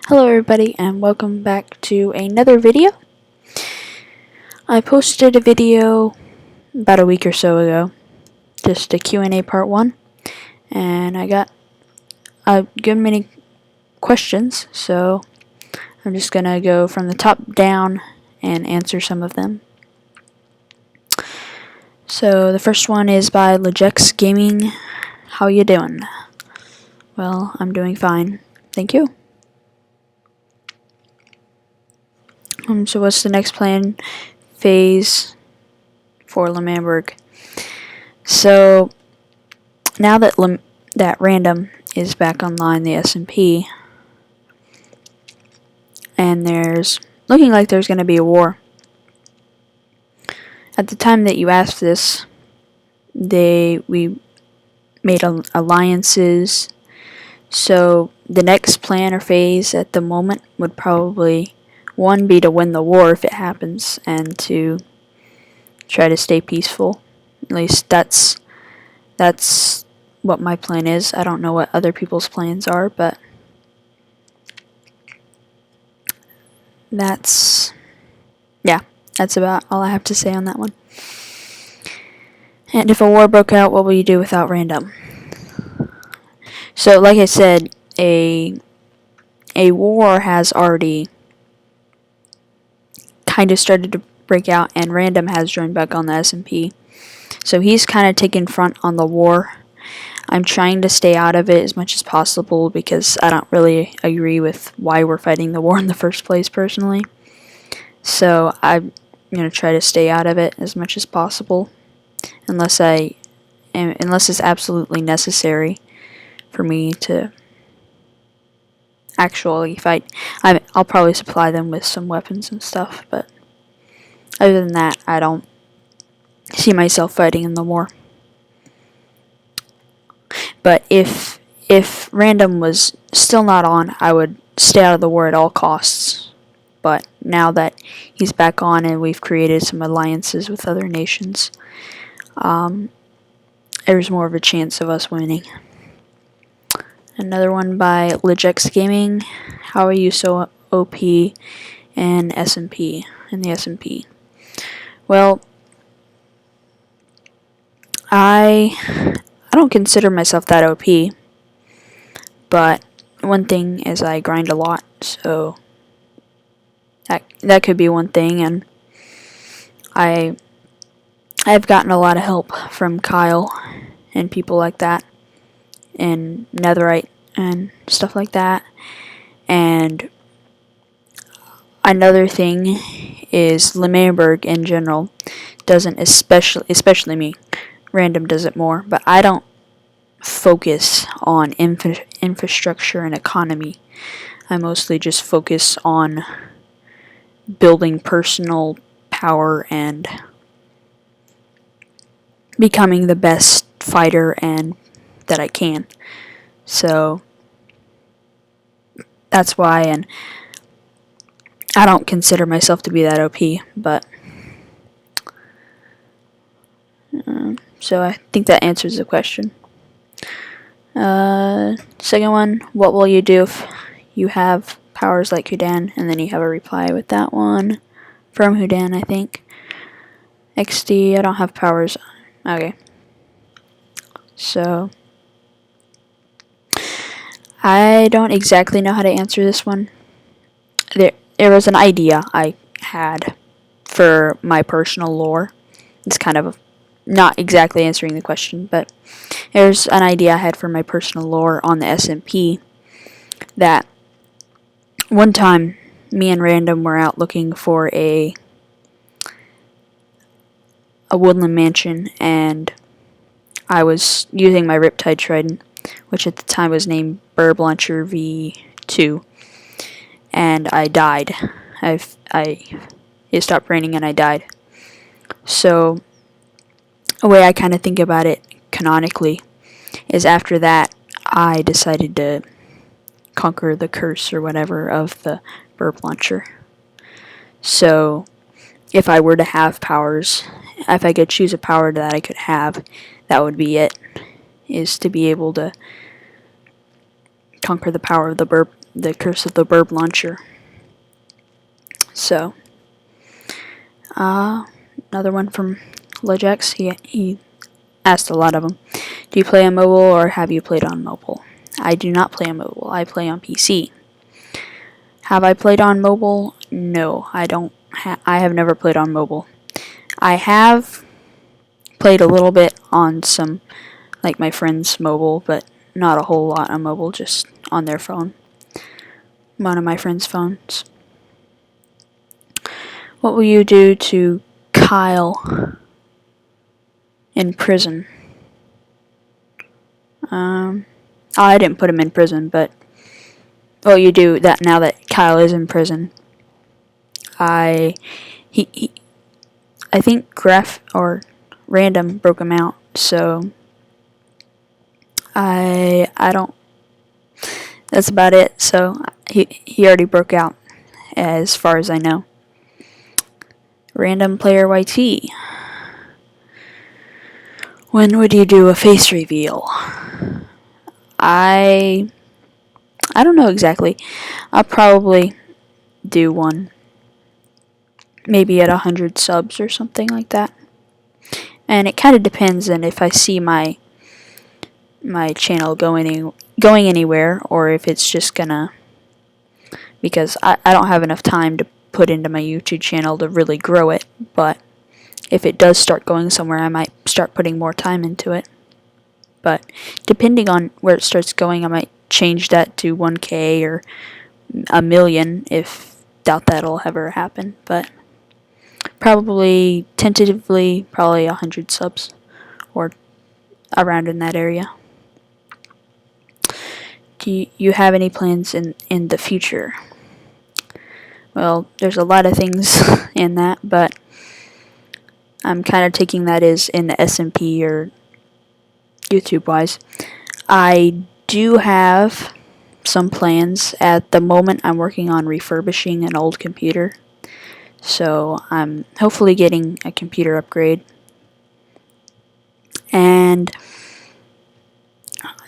Hello everybody and welcome back to another video. I posted a video about a week or so ago, just a Q&A part 1, and I got a good many questions, so I'm just gonna go from the top down and answer some of them. So the first one is by Lejex Gaming. How you doing? Well, I'm doing fine, thank you. So what's the next plan phase for L'Manberg? So now that Random is back online, the SMP, and there's looking like there's going to be a war. At the time that you asked this, we made alliances. So the next plan or phase at the moment would probably, one, be to win the war if it happens, and to try to stay peaceful. At least that's what my plan is. I don't know what other people's plans are, but that's about all I have to say on that one. And if a war broke out, what will you do without Random? So, like I said, a war has already kind of started to break out, and Random has joined back on the SMP. So he's kind of taken front on the war. I'm trying to stay out of it as much as possible because I don't really agree with why we're fighting the war in the first place personally. So I'm going to try to stay out of it as much as possible unless it's absolutely necessary for me to actually fight. I'll probably supply them with some weapons and stuff, but other than that, I don't see myself fighting in the war. But if Random was still not on, I would stay out of the war at all costs. But now that he's back on and we've created some alliances with other nations, there's more of a chance of us winning. Another one by Lejex Gaming. How are you so OP in SMP, in the SMP? Well, I don't consider myself that OP, but one thing is I grind a lot, so that could be one thing, and I've gotten a lot of help from Kyle and people like that, and Netherite and stuff like that. And another thing is L'Manberg in general doesn't, especially me, Random does it more, but I don't focus on infrastructure and economy. I mostly just focus on building personal power and becoming the best fighter and that I can. So that's why, and I don't consider myself to be that OP, but so I think that answers the question. Second one, what will you do if you have powers like Houdan? And then you have a reply with that one from Houdan, I think. XD, I don't have powers. Okay. So I don't exactly know how to answer this one. There was an idea I had for my personal lore. It's kind of not exactly answering the question, but there's an idea I had for my personal lore on the SMP that one time me and Random were out looking for a woodland mansion, and I was using my Riptide Trident, which at the time was named Burb Launcher V2, and I died. It stopped raining and I died. So a way I kind of think about it canonically is after that I decided to conquer the curse or whatever of the Burb Launcher. So if I were to have powers, if I could choose a power that I could have, that would be it, is to be able to conquer the power of the the Curse of the Burb Launcher. So, another one from Lojax. He asked a lot of them. Do you play on mobile or have you played on mobile? I do not play on mobile. I play on PC. Have I played on mobile? No, I don't. I have never played on mobile. I have played a little bit on some, like my friend's mobile, but not a whole lot on mobile, just on their phone. One of my friend's phones. What will you do to Kyle in prison? I didn't put him in prison, but you do that now that Kyle is in prison. I think Graph or Random broke him out, so I don't. That's about it. So he already broke out, as far as I know. Random Player YT. When would you do a face reveal? I don't know exactly. I'll probably do one. Maybe at 100 subs or something like that. And it kind of depends on if I see my channel going anywhere, or if it's just gonna, because I don't have enough time to put into my YouTube channel to really grow it, but if it does start going somewhere, I might start putting more time into it. But depending on where it starts going, I might change that to 1K or a million, if doubt that'll ever happen, but probably tentatively 100 subs or around in that area. Do you have any plans in the future? Well, there's a lot of things in that, but I'm kind of taking that as in the SMP or YouTube wise. I do have some plans. At the moment, I'm working on refurbishing an old computer, so I'm hopefully getting a computer upgrade, and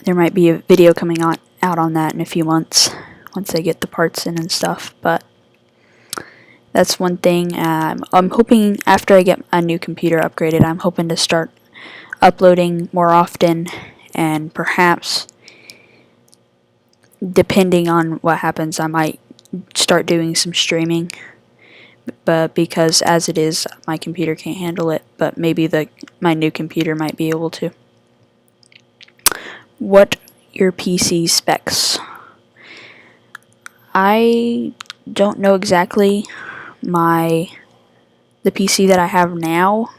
there might be a video coming out on that in a few months once I get the parts in and stuff. But that's one thing. I'm hoping after I get a new computer upgraded, I'm hoping to start uploading more often, and perhaps, depending on what happens, I might start doing some streaming. But because as it is, my computer can't handle it, but maybe my new computer might be able to. What your PC specs? I don't know exactly the PC that I have now,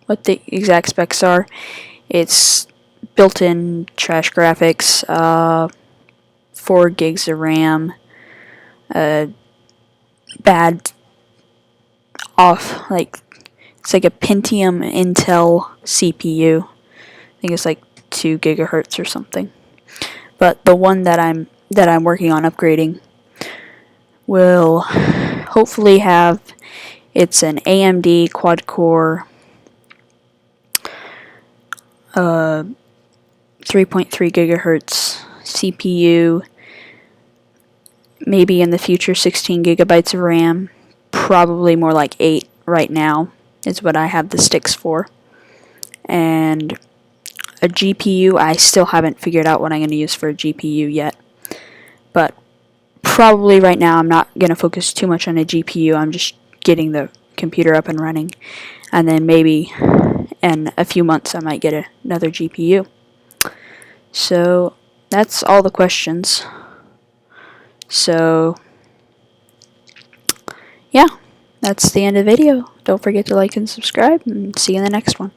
what the exact specs are. It's built-in trash graphics, 4 gigs of RAM, bad off, like, it's like a Pentium Intel CPU. I think it's like 2 gigahertz or something. But the one that I'm working on upgrading will hopefully have, it's an AMD quad-core 3.3 gigahertz CPU, maybe in the future 16 gigabytes of RAM, probably more like 8 right now is what I have the sticks for, and a GPU. I still haven't figured out what I'm going to use for a GPU yet, but probably right now I'm not going to focus too much on a GPU. I'm just getting the computer up and running, and then maybe in a few months I might get another GPU. So that's all the questions. So yeah, that's the end of the video. Don't forget to like and subscribe, and see you in the next one.